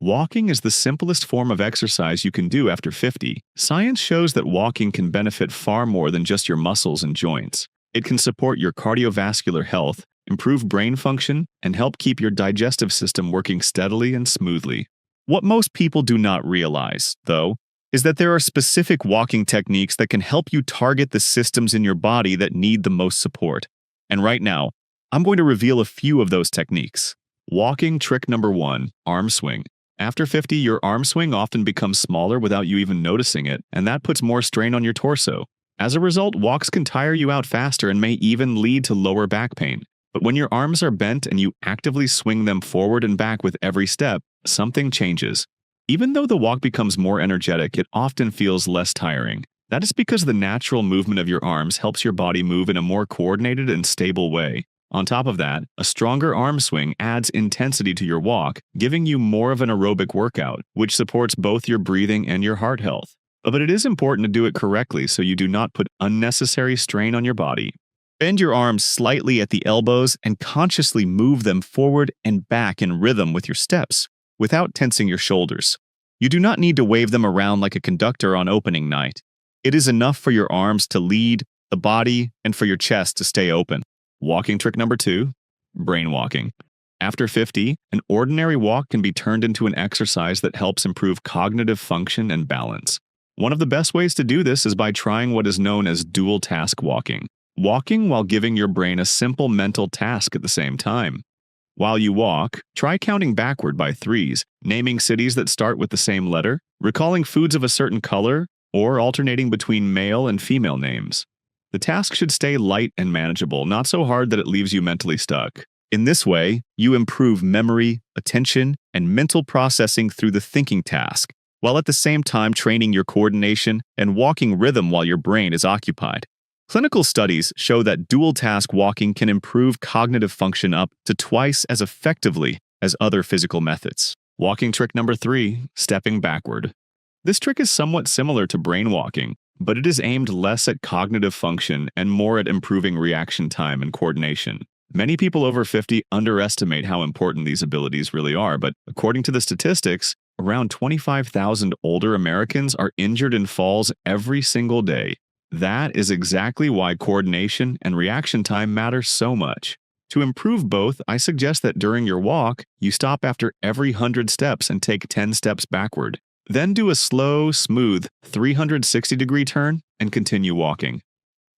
Walking is the simplest form of exercise you can do after 50. Science shows that walking can benefit far more than just your muscles and joints. It can support your cardiovascular health, improve brain function, and help keep your digestive system working steadily and smoothly. What most people do not realize, though, is that there are specific walking techniques that can help you target the systems in your body that need the most support. And right now, I'm going to reveal a few of those techniques. Walking trick number 1, arm swing. After 50, your arm swing often becomes smaller without you even noticing it, and that puts more strain on your torso. As a result, walks can tire you out faster and may even lead to lower back pain. But when your arms are bent and you actively swing them forward and back with every step, something changes. Even though the walk becomes more energetic, it often feels less tiring. That is because the natural movement of your arms helps your body move in a more coordinated and stable way. On top of that, a stronger arm swing adds intensity to your walk, giving you more of an aerobic workout, which supports both your breathing and your heart health. But it is important to do it correctly so you do not put unnecessary strain on your body. Bend your arms slightly at the elbows and consciously move them forward and back in rhythm with your steps, without tensing your shoulders. You do not need to wave them around like a conductor on opening night. It is enough for your arms to lead, the body, and for your chest to stay open. Walking trick number 2, brain walking. After 50, an ordinary walk can be turned into an exercise that helps improve cognitive function and balance. One of the best ways to do this is by trying what is known as dual task walking. Walking while giving your brain a simple mental task at the same time. While you walk, try counting backward by 3s, naming cities that start with the same letter, recalling foods of a certain color, or alternating between male and female names. The task should stay light and manageable, not so hard that it leaves you mentally stuck. In this way, you improve memory, attention, and mental processing through the thinking task, while at the same time training your coordination and walking rhythm while your brain is occupied. Clinical studies show that dual-task walking can improve cognitive function up to twice as effectively as other physical methods. Walking trick number 3, stepping backward. This trick is somewhat similar to brain walking, but it is aimed less at cognitive function and more at improving reaction time and coordination. Many people over 50 underestimate how important these abilities really are, but according to the statistics, around 25,000 older Americans are injured in falls every single day. That is exactly why coordination and reaction time matter so much. To improve both, I suggest that during your walk, you stop after every 100 steps and take 10 steps backward. Then do a slow, smooth 360-degree turn and continue walking.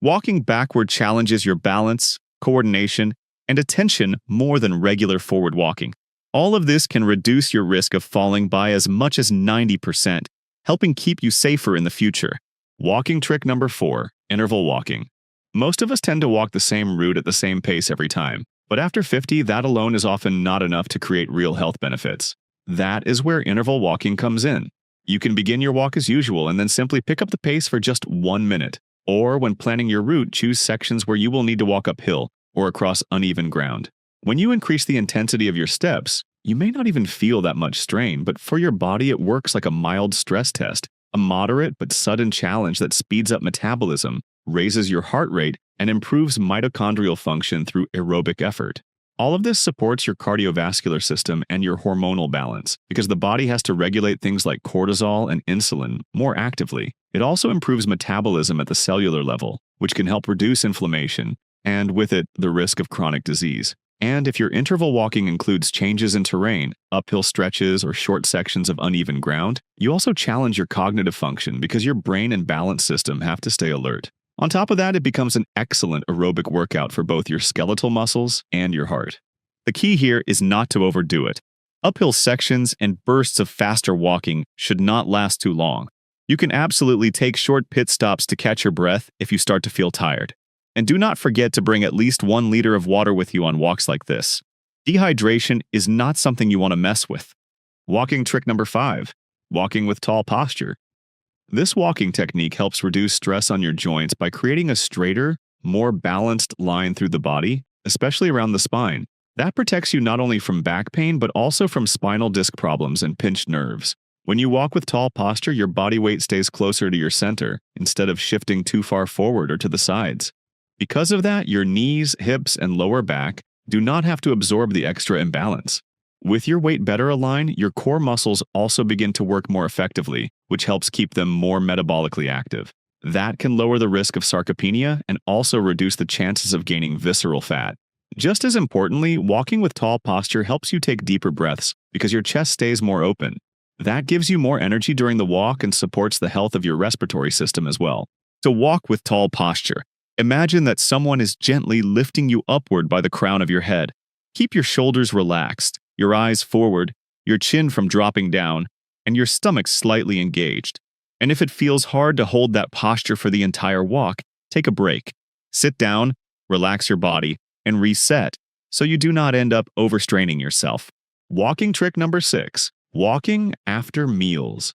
Walking backward challenges your balance, coordination, and attention more than regular forward walking. All of this can reduce your risk of falling by as much as 90%, helping keep you safer in the future. Walking trick number 4, interval walking. Most of us tend to walk the same route at the same pace every time, but after 50, that alone is often not enough to create real health benefits. That is where interval walking comes in. You can begin your walk as usual and then simply pick up the pace for just 1 minute. Or when planning your route, choose sections where you will need to walk uphill or across uneven ground. When you increase the intensity of your steps, you may not even feel that much strain, but for your body it works like a mild stress test, a moderate but sudden challenge that speeds up metabolism, raises your heart rate, and improves mitochondrial function through aerobic effort. All of this supports your cardiovascular system and your hormonal balance, because the body has to regulate things like cortisol and insulin more actively. It also improves metabolism at the cellular level, which can help reduce inflammation, and with it, the risk of chronic disease. And if your interval walking includes changes in terrain, uphill stretches, or short sections of uneven ground, you also challenge your cognitive function because your brain and balance system have to stay alert. On top of that, it becomes an excellent aerobic workout for both your skeletal muscles and your heart. The key here is not to overdo it. Uphill sections and bursts of faster walking should not last too long. You can absolutely take short pit stops to catch your breath if you start to feel tired. And do not forget to bring at least 1 liter of water with you on walks like this. Dehydration is not something you want to mess with. Walking trick number 5, walking with tall posture. This walking technique helps reduce stress on your joints by creating a straighter, more balanced line through the body, especially around the spine. That protects you not only from back pain, but also from spinal disc problems and pinched nerves. When you walk with tall posture, your body weight stays closer to your center, instead of shifting too far forward or to the sides. Because of that, your knees, hips, and lower back do not have to absorb the extra imbalance. With your weight better aligned, your core muscles also begin to work more effectively, which helps keep them more metabolically active. That can lower the risk of sarcopenia and also reduce the chances of gaining visceral fat. Just as importantly, walking with tall posture helps you take deeper breaths because your chest stays more open. That gives you more energy during the walk and supports the health of your respiratory system as well. To walk with tall posture, imagine that someone is gently lifting you upward by the crown of your head. Keep your shoulders relaxed, your eyes forward, your chin from dropping down, and your stomach slightly engaged. And if it feels hard to hold that posture for the entire walk, take a break. Sit down, relax your body, and reset so you do not end up overstraining yourself. Walking trick number 6. Walking after meals.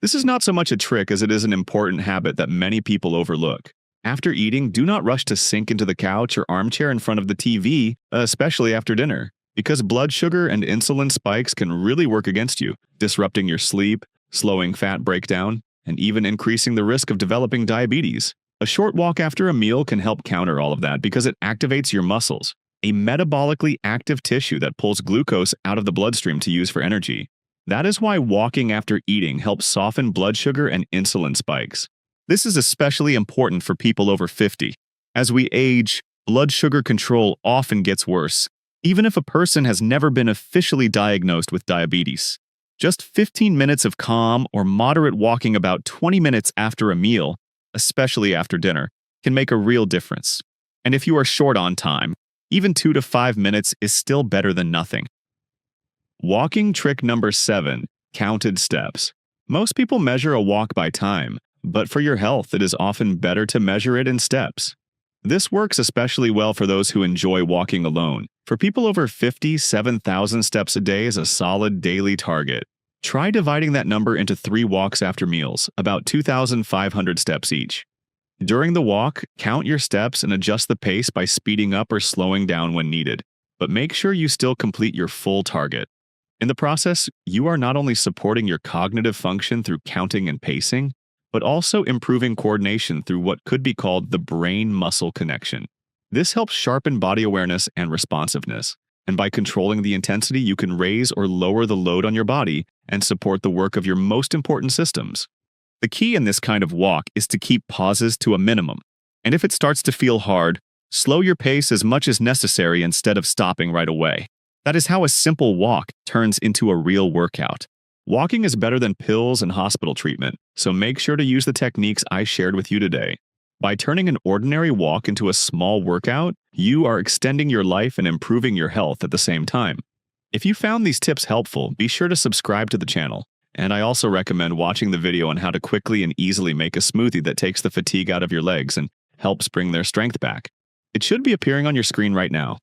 This is not so much a trick as it is an important habit that many people overlook. After eating, do not rush to sink into the couch or armchair in front of the TV, especially after dinner, because blood sugar and insulin spikes can really work against you, disrupting your sleep, slowing fat breakdown, and even increasing the risk of developing diabetes. A short walk after a meal can help counter all of that because it activates your muscles, a metabolically active tissue that pulls glucose out of the bloodstream to use for energy. That is why walking after eating helps soften blood sugar and insulin spikes. This is especially important for people over 50. As we age, blood sugar control often gets worse, even if a person has never been officially diagnosed with diabetes. Just 15 minutes of calm or moderate walking about 20 minutes after a meal, especially after dinner, can make a real difference. And if you are short on time, even 2 to 5 minutes is still better than nothing. Walking trick number 7. Counted steps. Most people measure a walk by time, but for your health, it is often better to measure it in steps. This works especially well for those who enjoy walking alone. For people over 50, 7,000 steps a day is a solid daily target. Try dividing that number into 3 walks after meals, about 2,500 steps each. During the walk, count your steps and adjust the pace by speeding up or slowing down when needed, but make sure you still complete your full target. In the process, you are not only supporting your cognitive function through counting and pacing, but also improving coordination through what could be called the brain-muscle connection. This helps sharpen body awareness and responsiveness, and by controlling the intensity, you can raise or lower the load on your body and support the work of your most important systems. The key in this kind of walk is to keep pauses to a minimum, and if it starts to feel hard, slow your pace as much as necessary instead of stopping right away. That is how a simple walk turns into a real workout. Walking is better than pills and hospital treatment, so make sure to use the techniques I shared with you today. By turning an ordinary walk into a small workout, you are extending your life and improving your health at the same time. If you found these tips helpful, be sure to subscribe to the channel. And I also recommend watching the video on how to quickly and easily make a smoothie that takes the fatigue out of your legs and helps bring their strength back. It should be appearing on your screen right now.